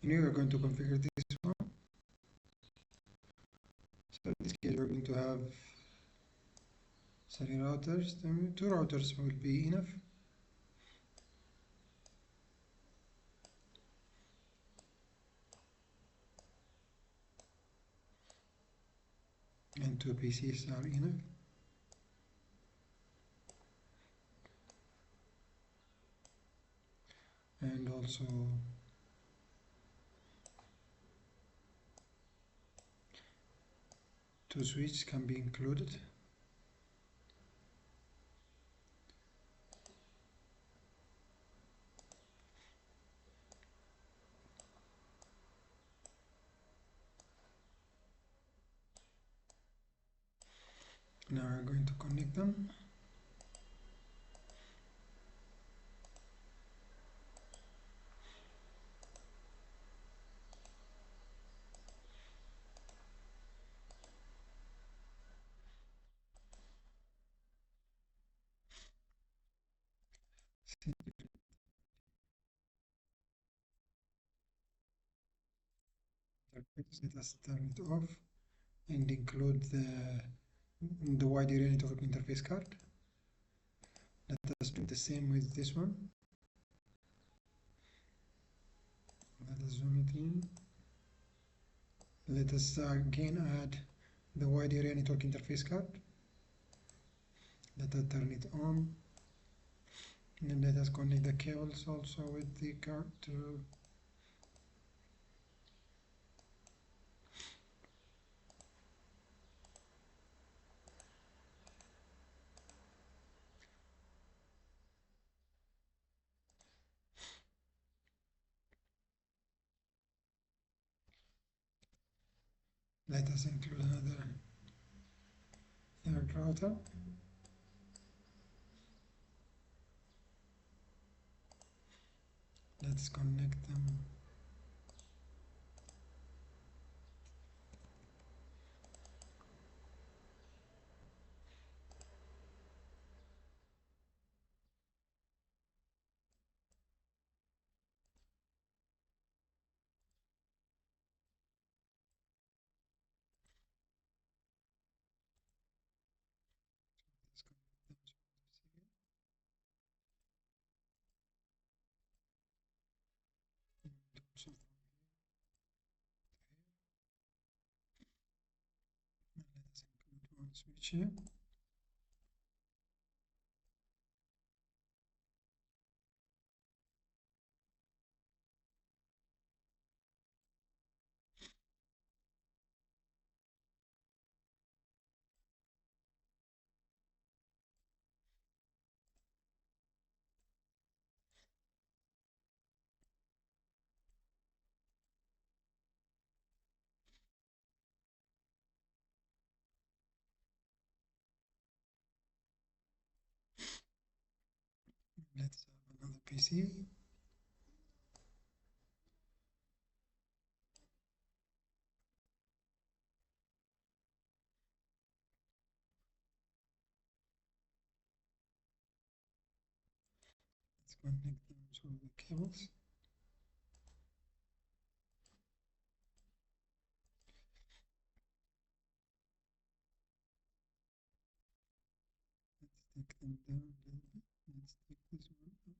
and we are going to configure this one. So in this case, we're going to have 3 routers. 2 routers will be enough. And 2 PCs are enough. And also 2 switches can be included. Now we're going to connect them. Let us turn it off and include the wide area network interface card. Let us do the same with this one. Let us zoom it in. Let us again add the wide area network interface card. Let us turn it on. And let us connect the cables also with the card to let us include another third router. Let's connect them. So let us include one switch here. Let's have another PC. Let's connect them to the cables. Let's take them down a little bit. Let's take this one up.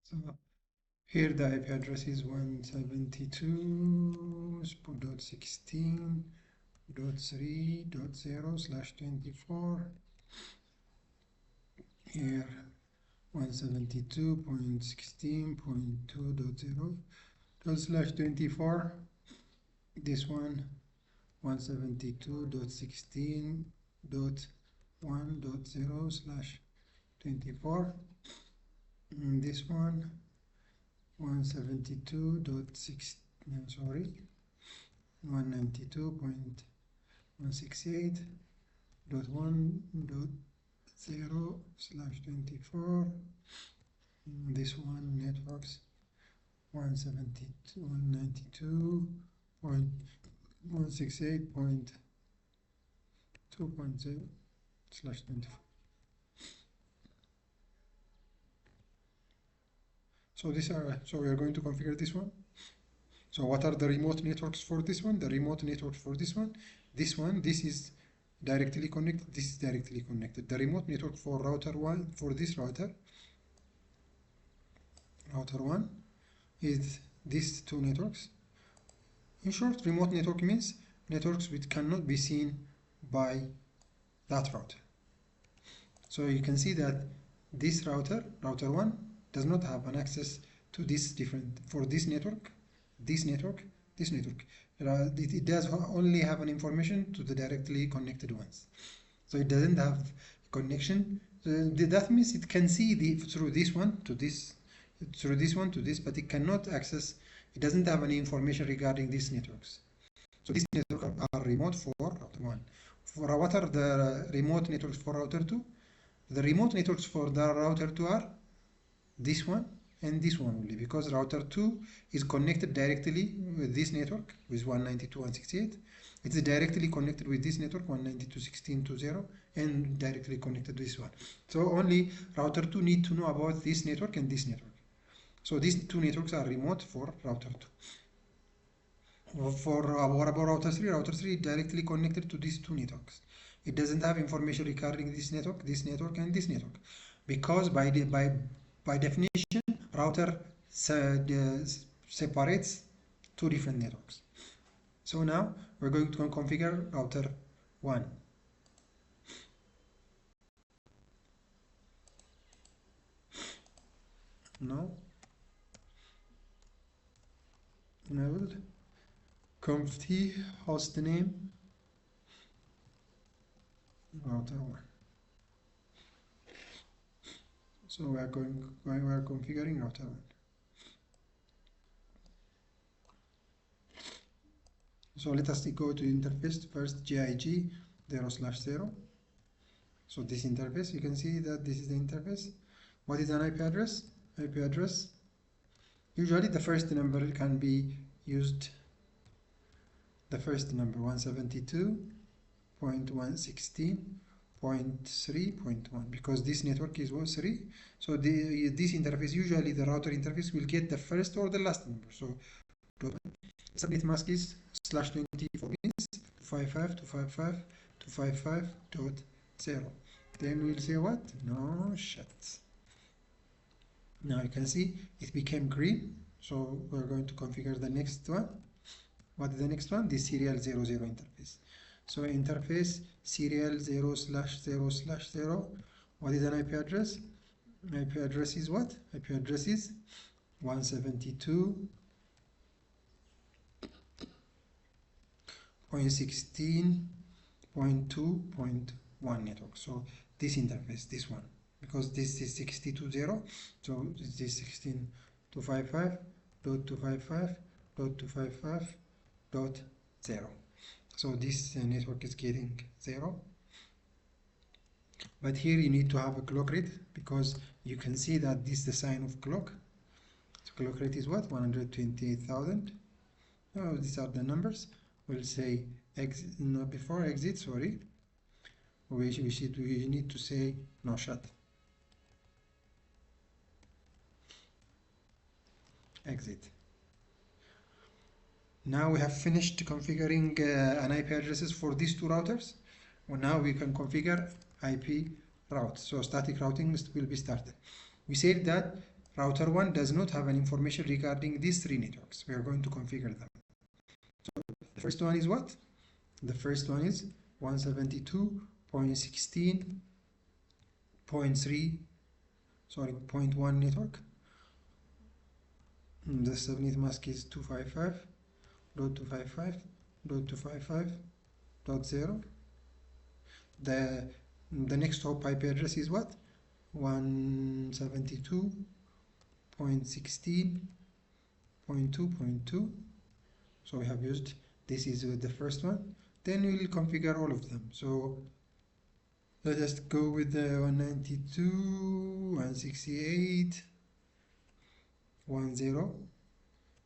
So here the IP address is 172.16.3.0/24. Here 172.16.2.0/24. This one 172.16.1.0/24. And this one 172.6 sorry 192.168.1.0/24. This one networks 192.168.2.0/24. So we are going to configure this one. So what are the remote networks for this one? The remote networks for this one, this is directly connected, this is directly connected. The remote network for router 1, for this router 1 is these two networks. In short, remote network means networks which cannot be seen by that router. So you can see that this router 1, does not have an access to this different, for this network, this network. It does only have an information to the directly connected ones. So it doesn't have connection. That means it can see through this one to this, but it cannot access, it doesn't have any information regarding these networks. So these networks are remote for router 1. For what are the remote networks for router 2? The remote networks for the router 2 are this one and this one only, because router 2 is connected directly with this network with 192.168. It's directly connected with this network 192.16.2.0 and directly connected to this one. So only router 2 need to know about this network and this network. So these two networks are remote for router 2. For what about router 3? Router 3 is directly connected to these two networks. It doesn't have information regarding this network, and this network, because by definition, router separates two different networks. So now we're going to configure router 1. Now, enabled conft hostname router 1. So we are configuring router 1. So let us go to interface first, GIG 0/0. So this interface, you can see that this is the interface. What is an IP address? IP address, usually the first number can be used, the first number 172.116.3.1, because this network is 3. So this interface, usually the router interface will get the first or the last number. So subnet mask is /24 means 255.255.255.0. Then we'll say what? No shit. Now you can see it became green. So we're going to configure the next one. What is the next one? The serial 00 interface. So interface serial 0/0/0. What is an IP address? IP address is what? IP address is 172.16.2.1 network. So this interface, this one, because this is 62.0, so this is 16.255.255.255.0. So this network is getting 0. But here you need to have a clock rate, because you can see that this is the sign of clock. So clock rate is what? 128,000. Oh, these are the numbers. We'll say exit, no, before exit, sorry. We need to say no shut. Exit. Now we have finished configuring an IP addresses for these two routers. Well, now we can configure IP route. So static routing will be started. We said that router 1 does not have any information regarding these three networks. We are going to configure them. So the first one is what? The first one is 172.16.3.1 network. The subnet mask is 255.255.255.0. The next hop IP address is what? 172.16.2.2. So we have used, this is the first one. Then we will configure all of them. So let us go with the 192.168.10.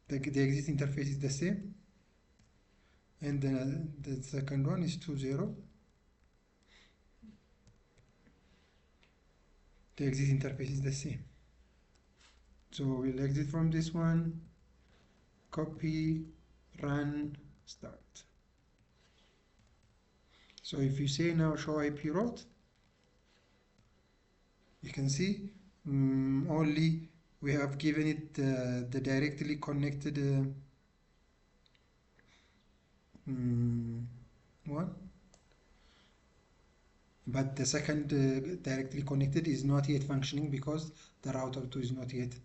The exit interface is the same. And then the second one is 20. The exit interface is the same. So we'll exit from this one, copy, run, start. So if you say now show IP route, you can see only we have given it the directly connected one, but the second directly connected is not yet functioning because the router 2 is not yet.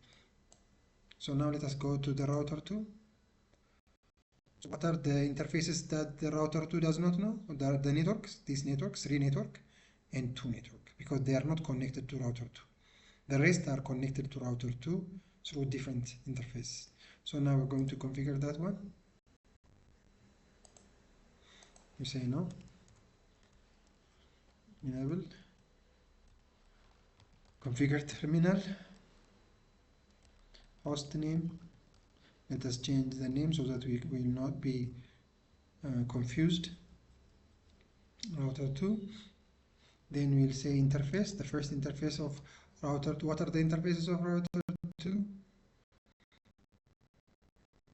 So now let us go to the router 2. So what are the interfaces that the router 2 does not know? The networks, these networks, 3 network and 2 network, because they are not connected to router 2. The rest are connected to router 2 through different interfaces. So now we're going to configure that one. You say no. Enable. Configure terminal. Host name. Let us change the name so that we will not be confused. Router 2. Then we'll say interface. The first interface of router 2. What are the interfaces of router 2?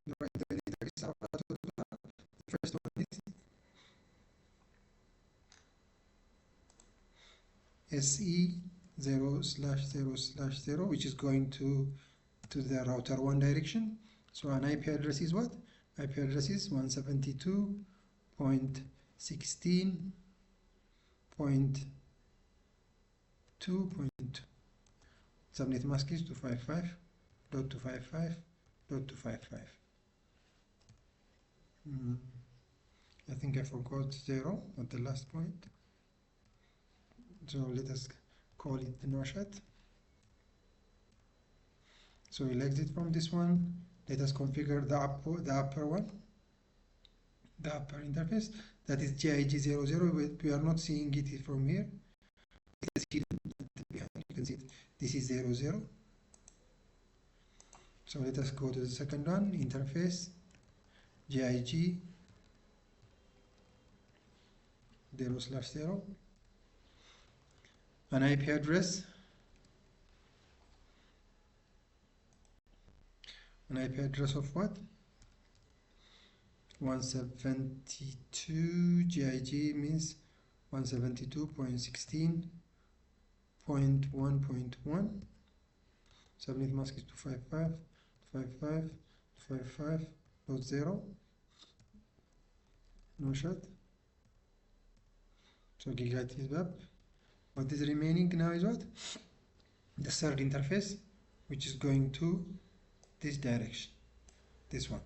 The interface of router 2. The first one is SE0/0/0, which is going to the router 1 direction. So an IP address is what? IP address is 172.16.2.2. Subnet mask is 255.255.255. I think I forgot 0 at the last point. So let us call it the Noshat. So we'll exit from this one. Let us configure the upper one, the upper interface. That is GIG00. We are not seeing it from here. You can see it. This is 00. So let us go to the second one, interface, GIG 0/0. An IP address. An IP address of what? 172 GIG means 172.16.1.1. Subnet mask is 255.255.255.0. Noshat. So gigabyte is up. What is remaining now is what? The third interface, which is going to this direction. This one.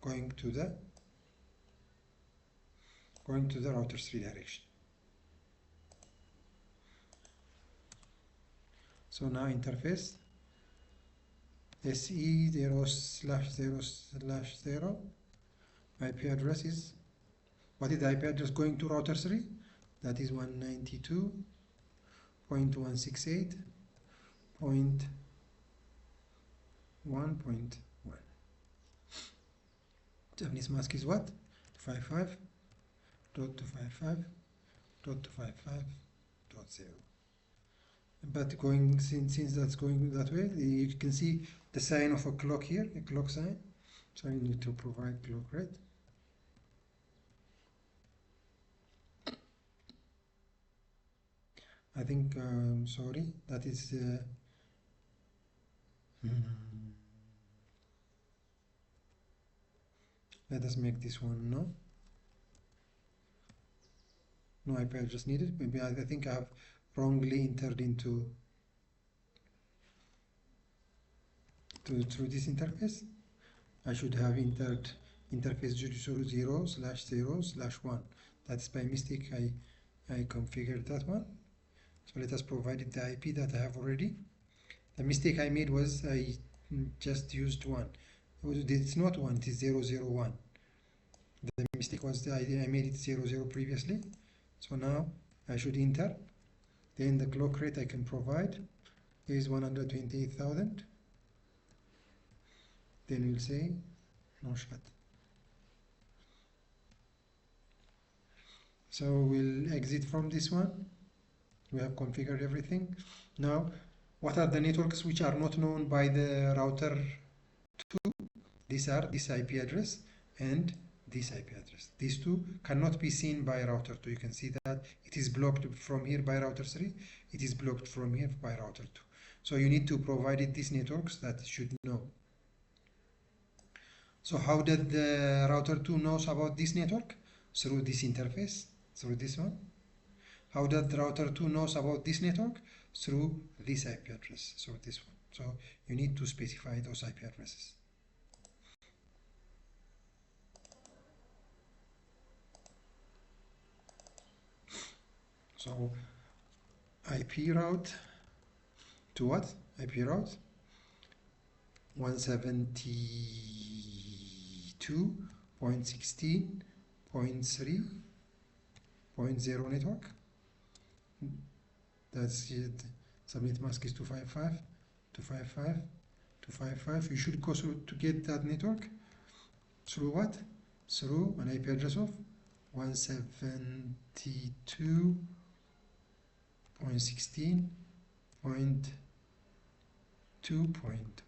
Going to the router 3 direction. So now interface SE0/0/0. IP address is, what is the IP address going to router 3? That is 192.168.1.1. Japanese mask is what? 255.255.255.0. But going since that's going that way, you can see the sign of a clock here, a clock sign. So I need to provide clock rate. I think sorry, that is let us make this one no IP address needed. Maybe I think I have wrongly entered into through this interface. I should have entered interface 0/0/1. That's by mistake. I configured that one. So let us provide it the IP that I have already. The mistake I made was I just used 1. It's not 1, it is 0/0/1. The mistake was I made it 00 previously. So now I should enter. Then the clock rate I can provide is 128,000. Then we'll say Noshat. So we'll exit from this one. We have configured everything. Now What are the networks which are not known by the router 2? These are this IP address and this IP address. These two cannot be seen by router 2. You can see that it is blocked from here by router 3. It is blocked from here by router 2. So you need to provide it these networks that should know. So how did the router 2 knows about this network? Through this interface, through this one. How did the router 2 knows about this network? Through this IP address, so this one. So you need to specify those IP addresses. So IP route to what? IP route 172.16.3.0 network. That's it. Subnet mask is 255, 255, 255. You should go through to get that network through what? Through an IP address of 172.16.2.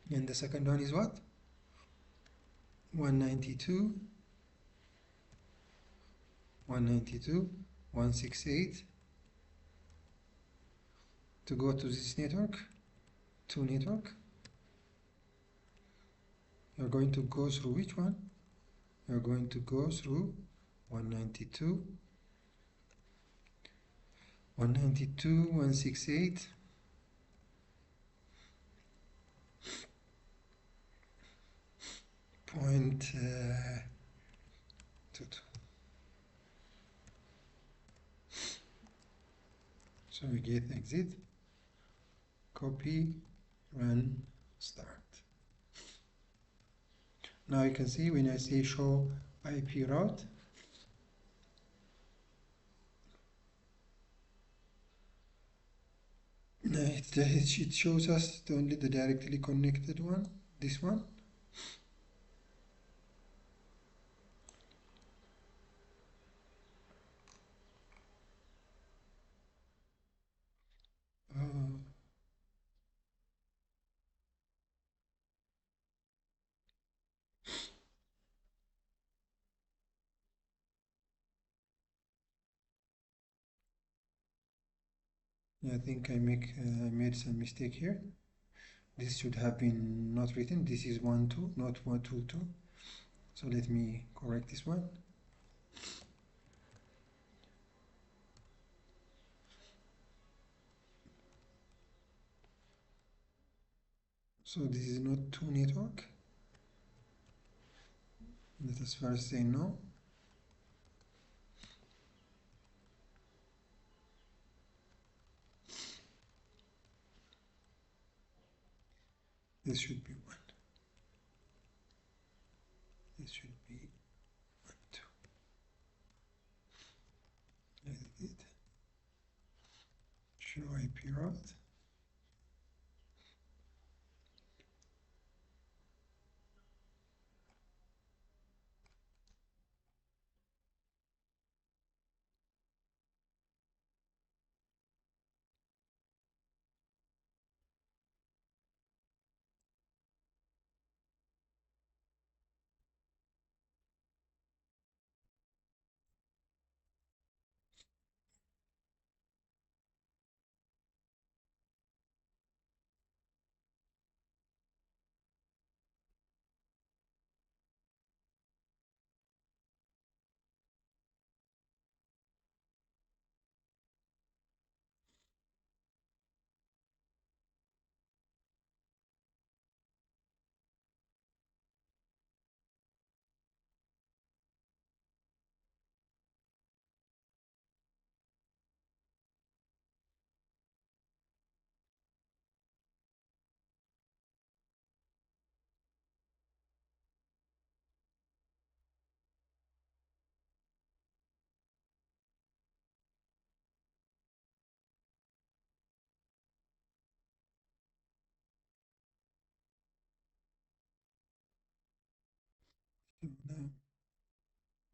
And the second one is what? 192.168. To go to this network, to network, you're going to go through which one? You're going to go through 192.168. Point 22. So we get exit, copy, run, start. Now you can see when I say show IP route, it shows us only the directly connected one, this one. I think I made some mistake here. This should have been not written. This is 1 2, not 1 2 2. So let me correct this one. So this is not 2 network. Let us first say no. This should be 1. This should be 1 2. Edit. Show IP route.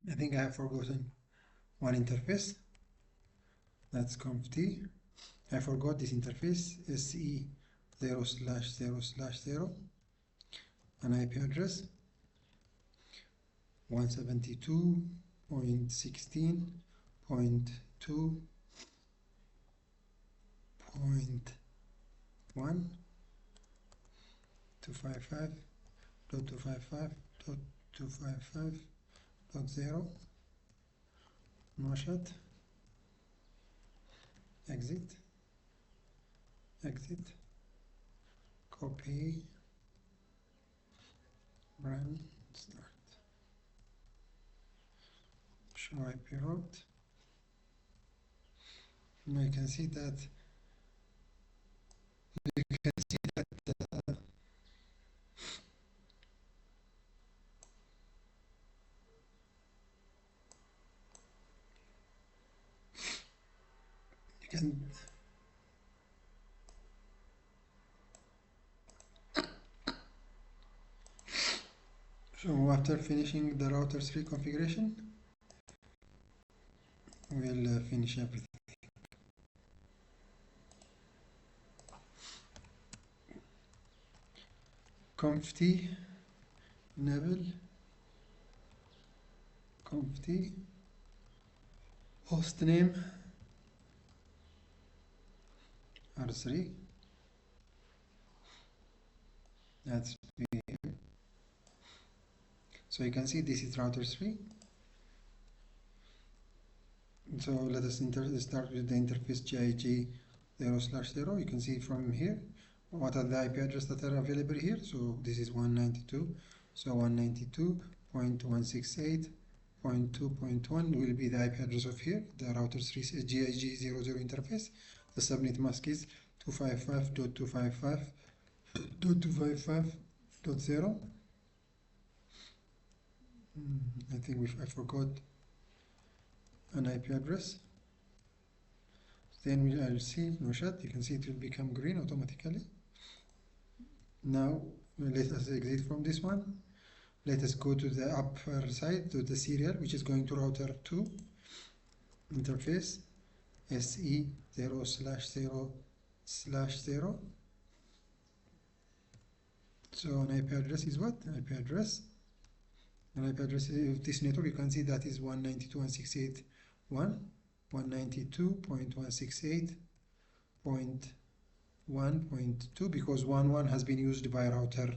I think I have forgotten one interface. That's conft. I forgot this interface, SE 0/0/0, an IP address 172.16.2.1 255.255.255.0 Noshat, exit, copy, run, start, show IP route. Now you can see that you can so after finishing the router 3 configuration, we'll finish everything. Conft enable conft hostname R3, that's so you can see this is router 3. So let us start with the interface GIG 0/0. You can see from here what are the IP addresses that are available here. So this is 192. So 192.168.2.1 will be the IP address of here, the router 3 GIG 00 interface. The subnet mask is 255.255.255.0. I think I forgot an IP address. Then I'll see Noshat. You can see it will become green automatically. Now let us exit from this one. Let us go to the upper side to the serial, which is going to router 2 interface SE 0/0/0. So an IP address is what? An IP address of this network, you can see that is 192.168.1.2 because 1.1 has been used by router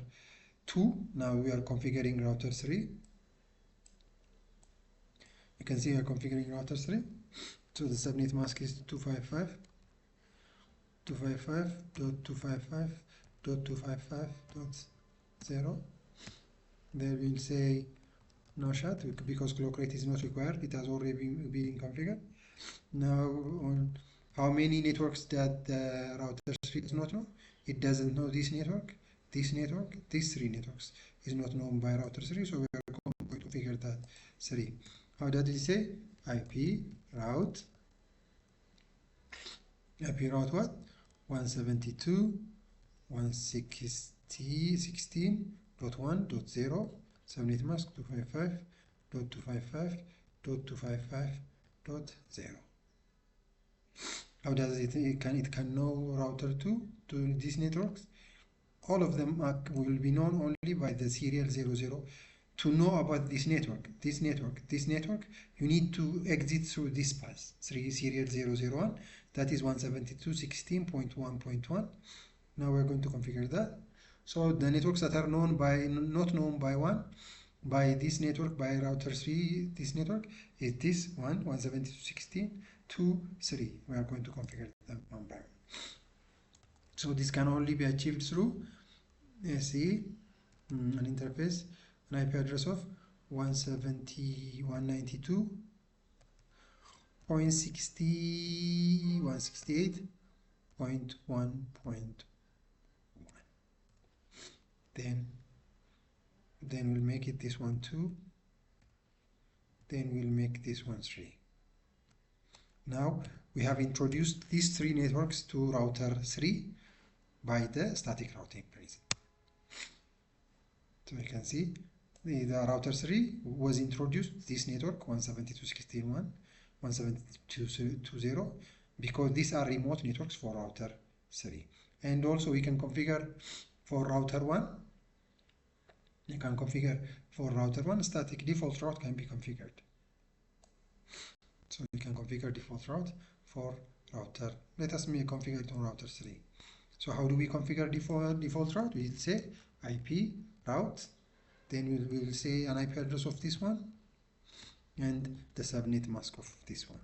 2. Now we are configuring router 3. You can see we are configuring router 3. So the subnet mask is 255.255.255.0. There we'll say Noshat because clock rate is not required, it has already been configured. Now on how many networks that the router 3 does not know? It doesn't know this network, these 3 networks is not known by router 3, so we are going to configure that 3. How does it say? IP route what? 172.116.1.0 subnet mask 255.255.255.0. How does it can know router 2 to these networks? All of them will be known only by the serial 00. To know about this network, you need to exit through this path, serial 001, that is 172.16.1.1. Now we're going to configure that. So the networks that are not known by this network, by router 3, this network is this one, 172.16.2.3. We are going to configure them one by one. So this can only be achieved through SE, an interface, an IP address of 192.168.1.1. Then we'll make it this one 2. Then we'll make this one 3. Now we have introduced these 3 networks to router 3 by the static routing principle. So you can see the router 3 was introduced, this network 172.16.1, 172.2.0, because these are remote networks for router 3. And also we can configure for router 1. You can configure for router 1 static default route can be configured. So you can configure default route for router. Let us configure it on router 3. So how do we configure default route? We'll say IP route, then we will say an IP address of this one and the subnet mask of this one.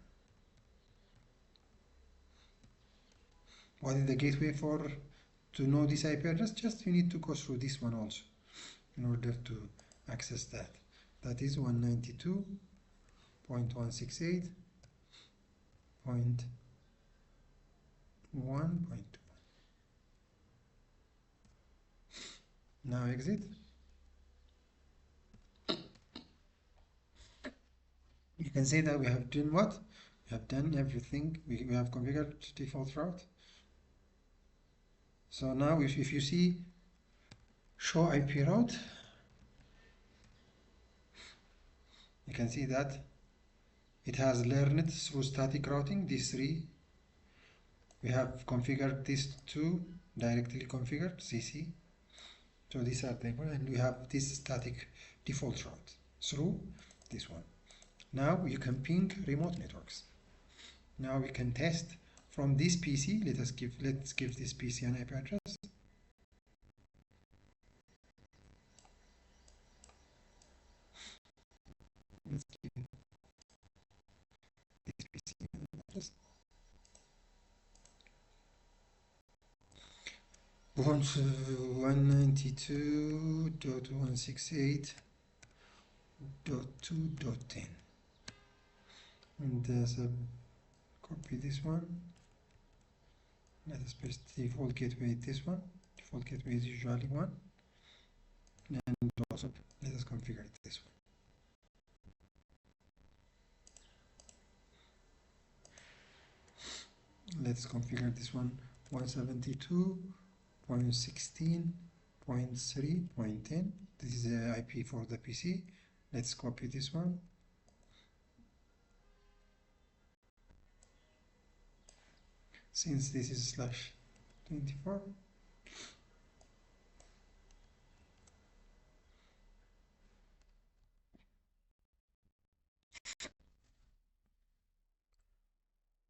What is the gateway for to know this IP address? Just you need to go through this one also in order to access that. That is 192.168.1.2. Now exit. You can say that we have done what? We have done everything. We have configured default route. So now if you see show IP route, you can see that it has learned through static routing these 3. We have configured these 2 directly configured CC. So these are the, and we have this static default route through this one. Now you can ping remote networks. Now we can test from this PC. Let's give this PC an IP address. Let's give this PC an address. 192.168.2.10, and copy this one. Let us paste default gateway this one. Default gateway is usually 1, and also let us configure this one. Let's configure this one 172.16.3.10. This is the IP for the PC. Let's copy this one. Since this is /24,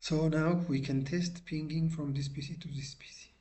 so now we can test pinging from this PC to this PC.